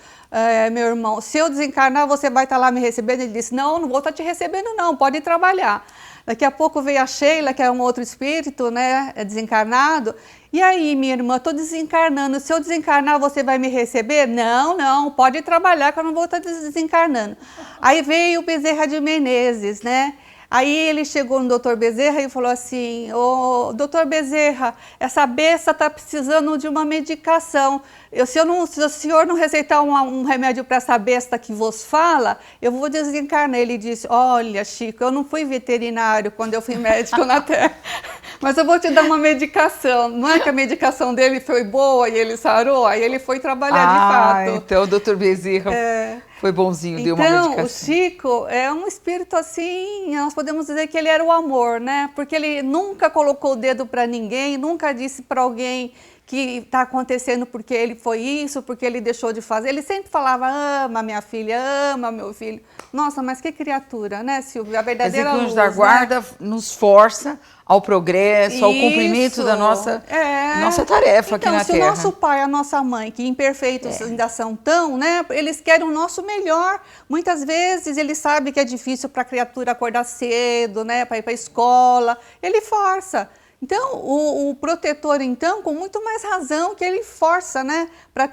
meu irmão. Se eu desencarnar, você vai estar lá me recebendo? Ele disse, não vou estar te recebendo não, pode ir trabalhar. Daqui a pouco veio a Sheila, que é um outro espírito, né, desencarnado. E aí, minha irmã, estou desencarnando. Se eu desencarnar, você vai me receber? Não, pode trabalhar que eu não vou estar desencarnando. Aí veio o Bezerra de Menezes, né? Aí ele chegou no doutor Bezerra e falou assim, doutor Bezerra, essa besta está precisando de uma medicação. Se o senhor não receitar um remédio para essa besta que vos fala, eu vou desencarnar. Ele disse, olha, Chico, eu não fui veterinário quando eu fui médico na Terra, mas eu vou te dar uma medicação. Não é que a medicação dele foi boa e ele sarou? Aí ele foi trabalhar de fato. Então o doutor Bezerra foi bonzinho, deu uma medicação. Então, o Chico é um espírito assim, nós podemos dizer que ele era o amor, né? Porque ele nunca colocou o dedo para ninguém, nunca disse para alguém que está acontecendo porque ele foi isso, porque ele deixou de fazer. Ele sempre falava, ama minha filha, ama meu filho. Nossa, mas que criatura, né, Silvia? A verdadeira luz, o anjo da guarda nos força ao progresso, ao cumprimento da nossa tarefa aqui na Terra. Então, se o nosso pai, a nossa mãe, que imperfeitos ainda são tão, né, eles querem o nosso melhor. Muitas vezes eles sabem que é difícil para a criatura acordar cedo, né, para ir para a escola, ele força. Então, o protetor, então, com muito mais razão que ele força, né, para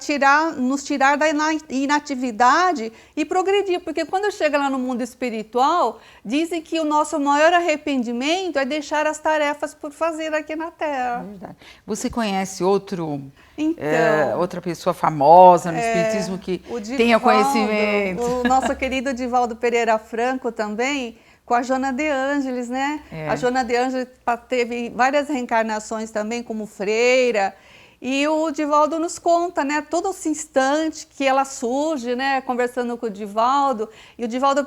nos tirar da inatividade e progredir. Porque quando chega lá no mundo espiritual, dizem que o nosso maior arrependimento é deixar as tarefas por fazer aqui na Terra. É verdade. Você conhece outra pessoa famosa no Espiritismo que tenha conhecimento? O nosso querido Divaldo Pereira Franco também, com a Joana de Ângeles, né? A Joana de Ângeles teve várias reencarnações também como freira. E o Divaldo nos conta, né, todo esse instante que ela surge, né, conversando com o Divaldo. E o Divaldo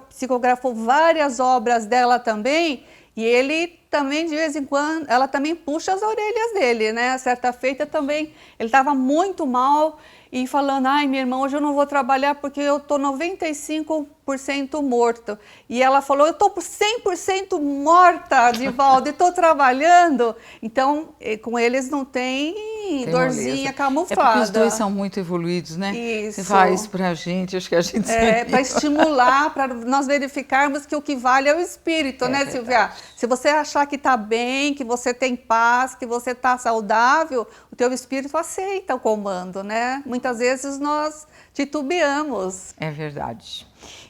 psicografou várias obras dela também. E ele também, de vez em quando, ela também puxa as orelhas dele, né? Certa feita também, ele estava muito mal e falando, ai, minha irmã, hoje eu não vou trabalhar porque eu estou 95% morto. E ela falou, eu estou 100% morta, Divaldo, e estou trabalhando. Então, com eles não tem dorzinha moleza. camuflada. É porque os dois são muito evoluídos, né? Isso. Você fala isso pra gente, acho que a gente para estimular, para nós verificarmos que o que vale é o espírito, né, verdade. Silvia? Se você achar que está bem, que você tem paz, que você está saudável, o teu espírito aceita o comando, né? Muitas vezes nós titubeamos. É verdade.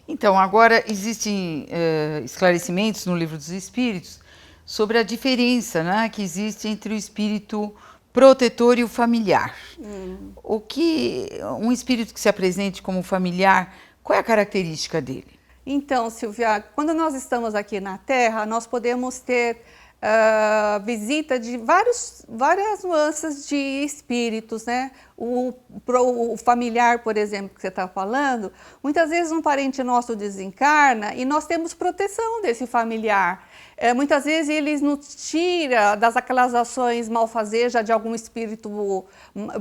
Então, agora existem esclarecimentos no Livro dos Espíritos sobre a diferença, né, que existe entre o espírito protetor e o familiar. O que um espírito que se apresente como familiar, qual é a característica dele? Então, Silvia, quando nós estamos aqui na Terra, nós podemos ter visita de várias nuances de espíritos, né? O familiar, por exemplo, que você está falando, muitas vezes um parente nosso desencarna e nós temos proteção desse familiar. Muitas vezes eles nos tira daquelas ações malfazejas de algum espírito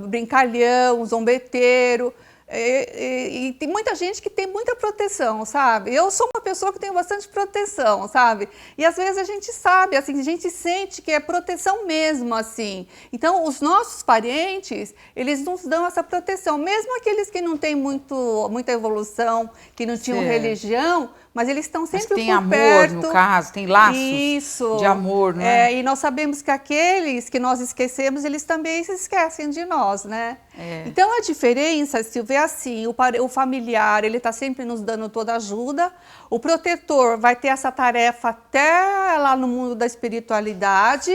brincalhão, zombeteiro. E tem muita gente que tem muita proteção, sabe? Eu sou uma pessoa que tem bastante proteção, sabe? E às vezes a gente sabe, assim, a gente sente que é proteção mesmo, assim. Então, os nossos parentes, eles nos dão essa proteção. Mesmo aqueles que não têm muita evolução, que não tinham religião, mas eles estão sempre por perto. Tem amor, no caso, tem laços de amor, não é? E nós sabemos que aqueles que nós esquecemos, eles também se esquecem de nós, né? Então, a diferença, Silvia, é assim, o familiar, ele está sempre nos dando toda ajuda, o protetor vai ter essa tarefa até lá no mundo da espiritualidade,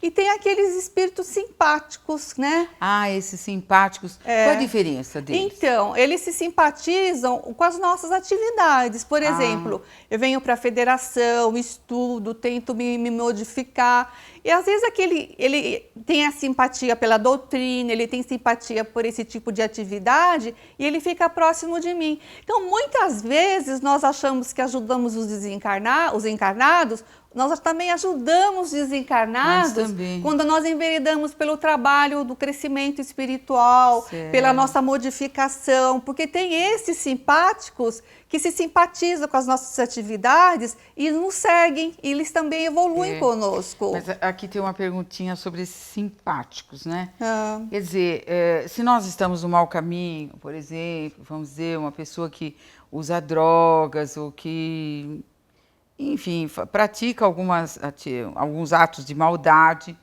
e tem aqueles espíritos simpáticos, né? Ah, esses simpáticos, qual a diferença deles? Então, eles se simpatizam com as nossas atividades, por exemplo, eu venho para a federação, estudo, tento me modificar. E às vezes ele tem a simpatia pela doutrina, ele tem simpatia por esse tipo de atividade e ele fica próximo de mim. Então, muitas vezes nós achamos que ajudamos os encarnados, nós também ajudamos os desencarnados quando nós enveredamos pelo trabalho do crescimento espiritual, pela nossa modificação, porque tem esses simpáticos que se simpatizam com as nossas atividades e nos seguem, e eles também evoluem conosco. Mas aqui tem uma perguntinha sobre esses simpáticos, né? Quer dizer, se nós estamos no mau caminho, por exemplo, vamos dizer, uma pessoa que usa drogas ou que, enfim, pratica alguns atos de maldade,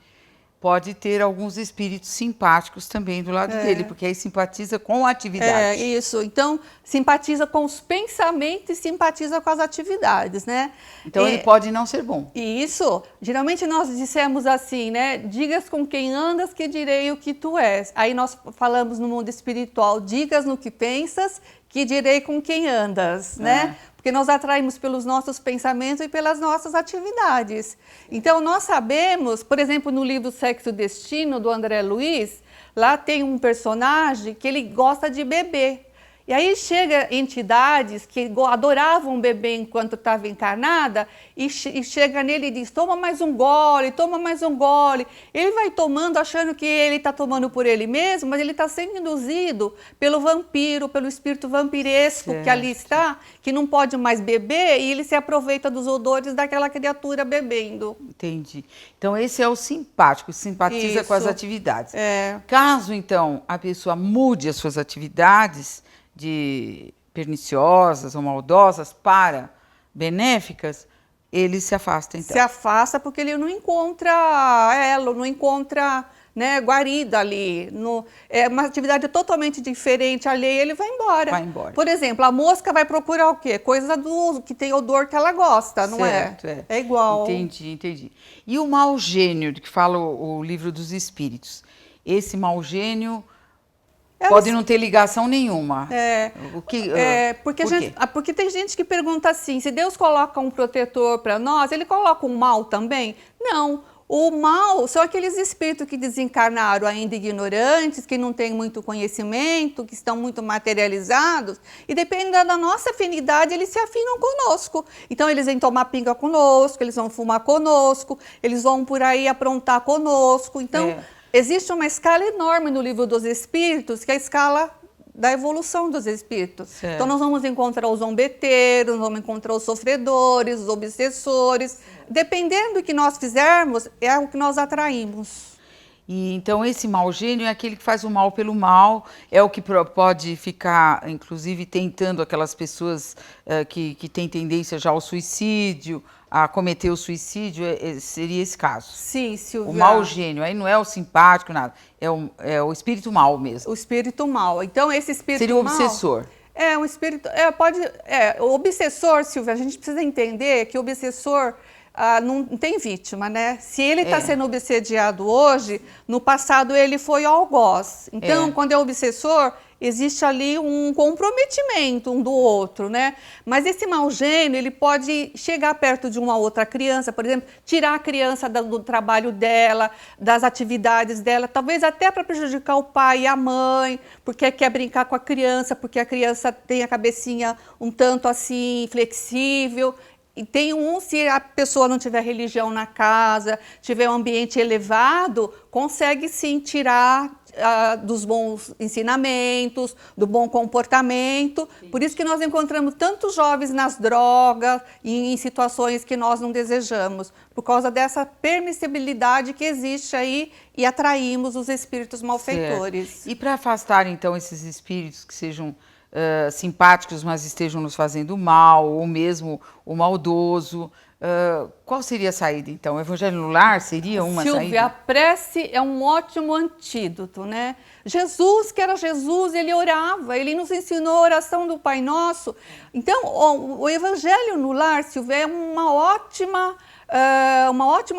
pode ter alguns espíritos simpáticos também do lado dele, porque aí simpatiza com a atividade. Isso. Então, simpatiza com os pensamentos e simpatiza com as atividades, né? Então, ele pode não ser bom. Isso. Geralmente, nós dissemos assim, né? Digas com quem andas que direi o que tu és. Aí, nós falamos no mundo espiritual, digas no que pensas que direi com quem andas, né? Porque nós atraímos pelos nossos pensamentos e pelas nossas atividades. Então, nós sabemos, por exemplo, no livro Sexo e Destino, do André Luiz, lá tem um personagem que ele gosta de beber. E aí chega entidades que adoravam beber enquanto estava encarnada e chega nele e diz, toma mais um gole, toma mais um gole. Ele vai tomando achando que ele está tomando por ele mesmo, mas ele está sendo induzido pelo vampiro, pelo espírito vampiresco que ali está, que não pode mais beber e ele se aproveita dos odores daquela criatura bebendo. Entendi. Então, esse é o simpático, simpatiza com as atividades. Caso, então, a pessoa mude as suas atividades de perniciosas ou maldosas para benéficas, ele se afasta, então. Se afasta porque ele não encontra elo, não encontra, né, guarida ali. É uma atividade totalmente diferente, alheia, ele vai embora. Vai embora. Por exemplo, a mosca vai procurar o quê? Coisa que tem odor que ela gosta, não certo, é? É igual. Entendi. E o mau gênio, de que fala o Livro dos Espíritos? Esse mau gênio pode não ter ligação nenhuma. Porque tem gente que pergunta assim, se Deus coloca um protetor para nós, ele coloca um mal também? Não. O mal são aqueles espíritos que desencarnaram ainda ignorantes, que não têm muito conhecimento, que estão muito materializados, e dependendo da nossa afinidade, eles se afinam conosco. Então, eles vêm tomar pinga conosco, eles vão fumar conosco, eles vão por aí aprontar conosco. Então, existe uma escala enorme no Livro dos Espíritos, que é a escala da evolução dos espíritos. Certo. Então, nós vamos encontrar os zombeteiros, vamos encontrar os sofredores, os obsessores. Dependendo do que nós fizermos, é o que nós atraímos. E então esse mau gênio é aquele que faz o mal pelo mal, é o que pode ficar, inclusive, tentando aquelas pessoas que têm tendência já ao suicídio, a cometer o suicídio, seria esse caso. Sim, Silvia. O mau gênio, aí não é o simpático, nada, é o espírito mau mesmo. O espírito mau. Então esse espírito seria o mau, obsessor. É um espírito, o obsessor, Silvia, a gente precisa entender que o obsessor não tem vítima, né? Se ele está sendo obsediado hoje, no passado ele foi algoz. Então, quando é obsessor, existe ali um comprometimento um do outro, né? Mas esse mau gênio, ele pode chegar perto de uma outra criança, por exemplo, tirar a criança do trabalho dela, das atividades dela, talvez até para prejudicar o pai e a mãe, porque quer brincar com a criança, porque a criança tem a cabecinha um tanto assim flexível. E tem se a pessoa não tiver religião na casa, tiver um ambiente elevado, consegue sim tirar dos bons ensinamentos, do bom comportamento. Sim. Por isso que nós encontramos tantos jovens nas drogas e em situações que nós não desejamos, por causa dessa permissibilidade que existe aí e atraímos os espíritos malfeitores. Certo. E para afastar então esses espíritos que sejam simpáticos, mas estejam nos fazendo mal, ou mesmo o maldoso, qual seria a saída, então? O Evangelho no Lar seria uma saída? Silvia, a prece é um ótimo antídoto, né? Jesus, que era Jesus, ele orava, ele nos ensinou a oração do Pai Nosso. Então, o Evangelho no Lar, Silvia, é uma ótima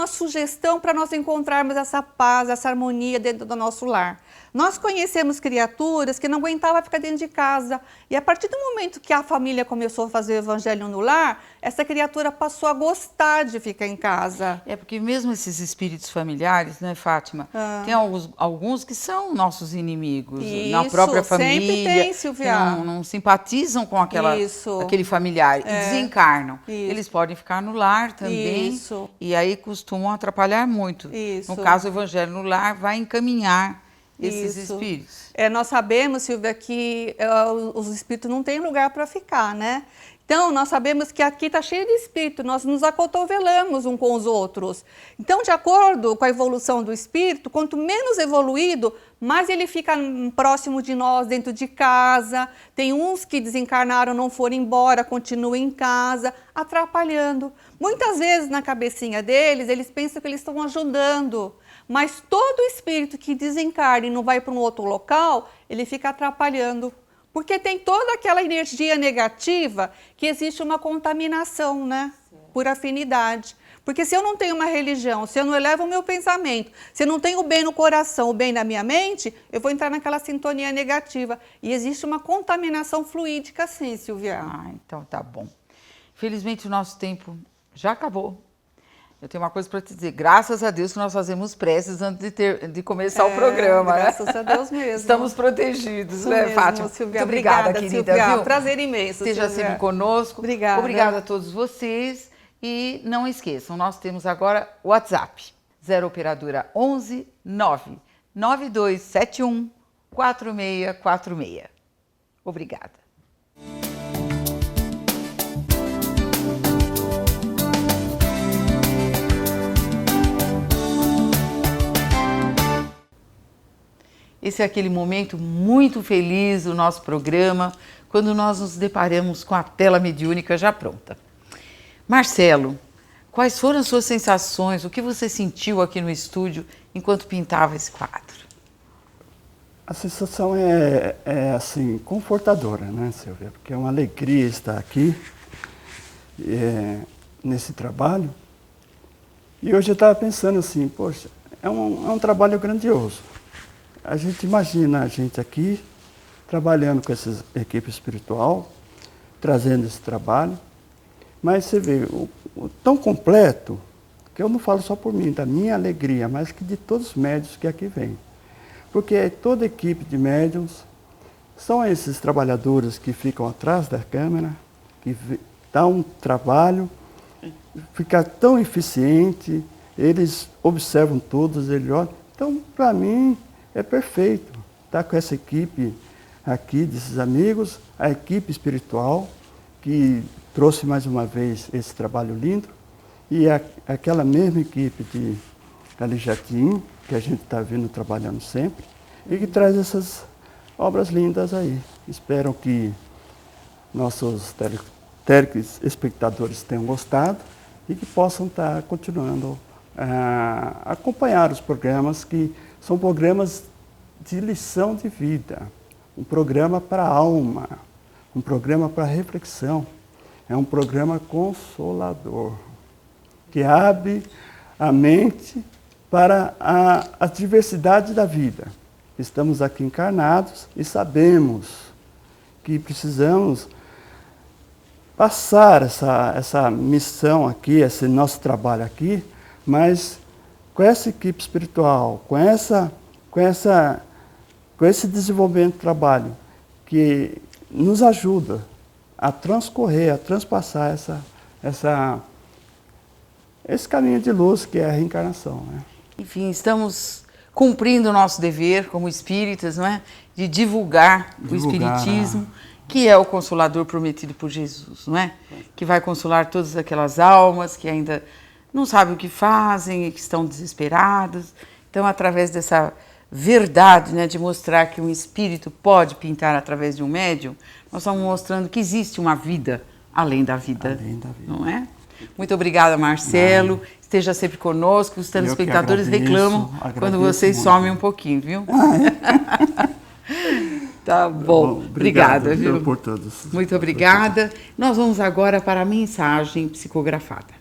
sugestão para nós encontrarmos essa paz, essa harmonia dentro do nosso lar. Nós conhecemos criaturas que não aguentavam ficar dentro de casa. E a partir do momento que a família começou a fazer o Evangelho no Lar, essa criatura passou a gostar de ficar em casa. É porque mesmo esses espíritos familiares, né, Fátima? Tem alguns que são nossos inimigos. Isso, na própria família. Sempre tem, Silvia. Não simpatizam com aquele familiar e desencarnam. Isso. Eles podem ficar no lar também. Isso. E aí costumam atrapalhar muito. Isso. No caso, o Evangelho no Lar vai encaminhar esses espíritos. Nós sabemos, Silvia, que os espíritos não têm lugar para ficar, né? Então, nós sabemos que aqui está cheio de espírito, nós nos acotovelamos uns com os outros. Então, de acordo com a evolução do espírito, quanto menos evoluído, mais ele fica próximo de nós, dentro de casa. Tem uns que desencarnaram, não foram embora, continuam em casa, atrapalhando. Muitas vezes, na cabecinha deles, eles pensam que eles estão ajudando. Mas todo espírito que desencarna e não vai para um outro local, ele fica atrapalhando. Porque tem toda aquela energia negativa que existe uma contaminação, né? Por afinidade. Porque se eu não tenho uma religião, se eu não elevo o meu pensamento, se eu não tenho o bem no coração, o bem na minha mente, eu vou entrar naquela sintonia negativa. E existe uma contaminação fluídica, sim, Silvia. Então tá bom. Infelizmente o nosso tempo já acabou. Eu tenho uma coisa para te dizer, graças a Deus que nós fazemos preces antes de começar o programa. Graças a Deus mesmo. Estamos protegidos, isso né, mesmo, Fátima? Silvia. Muito obrigada, querida. Silvia. Viu? Prazer imenso, Esteja Silvia. sempre conosco. Obrigada. Obrigada a todos vocês. E não esqueçam, nós temos agora o WhatsApp, 0 operadora 11 9 9271 4646. Obrigada. Esse é aquele momento muito feliz do nosso programa, quando nós nos deparamos com a tela mediúnica já pronta. Marcelo, quais foram as suas sensações? O que você sentiu aqui no estúdio enquanto pintava esse quadro? A sensação é assim, confortadora, né, Silvia? Porque é uma alegria estar aqui nesse trabalho. E hoje eu estava pensando assim, poxa, é um trabalho grandioso. A gente imagina a gente aqui trabalhando com essa equipe espiritual, trazendo esse trabalho, mas você vê o tão completo que eu não falo só por mim, da minha alegria, mas que de todos os médiuns que aqui vêm. Porque toda equipe de médiuns são esses trabalhadores que ficam atrás da câmera, que dão um trabalho, fica tão eficiente, eles observam todos, eles olham. Então, para mim, é perfeito estar com essa equipe aqui, desses amigos, a equipe espiritual, que trouxe mais uma vez esse trabalho lindo, e aquela mesma equipe de Alijatim, que a gente está vendo trabalhando sempre, e que traz essas obras lindas aí. Espero que nossos telespectadores tenham gostado e que possam estar continuando a acompanhar os programas, que são programas de lição de vida, um programa para a alma, um programa para reflexão, é um programa consolador, que abre a mente para a diversidade da vida. Estamos aqui encarnados e sabemos que precisamos passar essa missão aqui, esse nosso trabalho aqui, mas com essa equipe espiritual, com esse desenvolvimento do trabalho, que nos ajuda a transcorrer, a transpassar esse caminho de luz que é a reencarnação, né? Enfim, estamos cumprindo o nosso dever como espíritas, não é? De divulgar o espiritismo, que é o consolador prometido por Jesus, não é? Que vai consolar todas aquelas almas que ainda não sabem o que fazem e que estão desesperadas. Então, através dessa verdade, né, de mostrar que um espírito pode pintar através de um médium, nós estamos mostrando que existe uma vida além da vida, não é? Muito obrigada, Marcelo. Esteja sempre conosco. Os telespectadores reclamam quando vocês somem um pouquinho, viu? Tá bom. Obrigada, viu? Por todos. Muito obrigada. Nós vamos agora para a mensagem psicografada.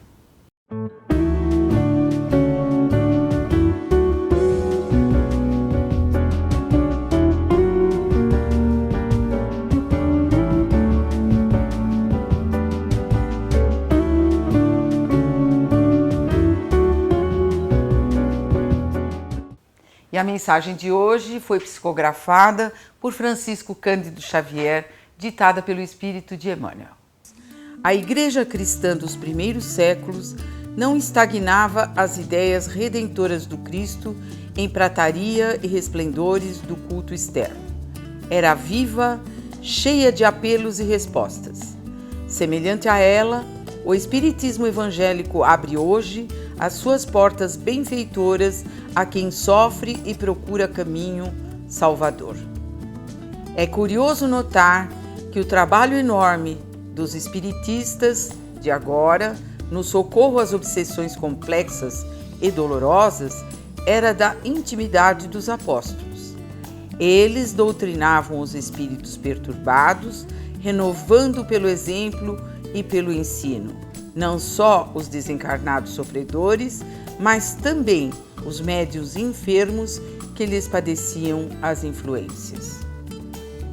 E a mensagem de hoje foi psicografada por Francisco Cândido Xavier, ditada pelo Espírito de Emmanuel. A Igreja cristã dos primeiros séculos não estagnava as ideias redentoras do Cristo em prataria e resplendores do culto externo. Era viva, cheia de apelos e respostas. Semelhante a ela, o Espiritismo evangélico abre hoje as suas portas benfeitoras a quem sofre e procura caminho salvador. É curioso notar que o trabalho enorme dos espiritistas de agora, no socorro às obsessões complexas e dolorosas, era da intimidade dos apóstolos. Eles doutrinavam os espíritos perturbados, renovando pelo exemplo e pelo ensino, não só os desencarnados sofredores, mas também os médiuns enfermos que lhes padeciam as influências.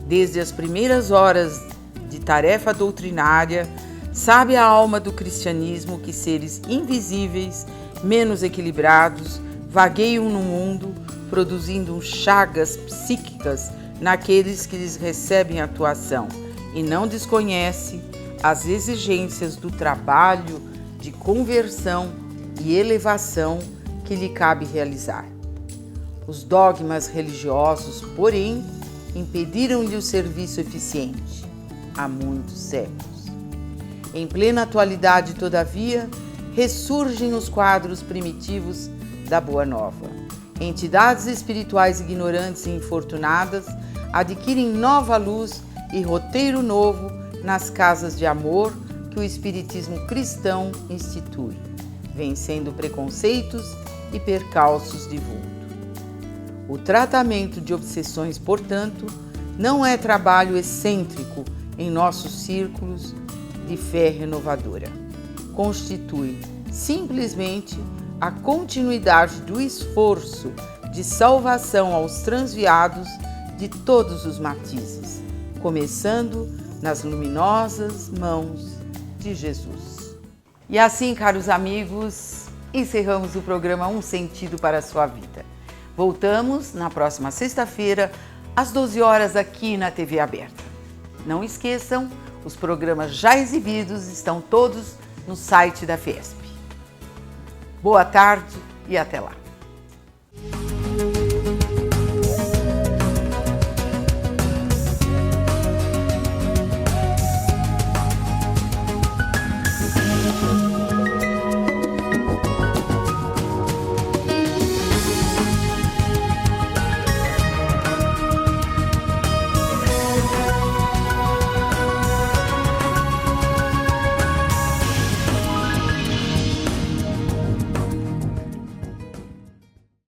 Desde as primeiras horas de tarefa doutrinária, sabe a alma do cristianismo que seres invisíveis, menos equilibrados, vagueiam no mundo, produzindo chagas psíquicas naqueles que lhes recebem atuação, e não desconhece as exigências do trabalho de conversão e elevação que lhe cabe realizar. Os dogmas religiosos, porém, impediram-lhe o serviço eficiente há muitos séculos. Em plena atualidade, todavia, ressurgem os quadros primitivos da Boa Nova. Entidades espirituais ignorantes e infortunadas adquirem nova luz e roteiro novo nas casas de amor que o Espiritismo cristão institui, vencendo preconceitos e percalços de vulto. O tratamento de obsessões, portanto, não é trabalho excêntrico em nossos círculos de fé renovadora. Constitui simplesmente a continuidade do esforço de salvação aos transviados de todos os matizes, começando nas luminosas mãos de Jesus. E assim, caros amigos, encerramos o programa Um Sentido para a Sua Vida. Voltamos na próxima sexta-feira, às 12 horas, aqui na TV Aberta. Não esqueçam, os programas já exibidos estão todos no site da Fiesp. Boa tarde e até lá.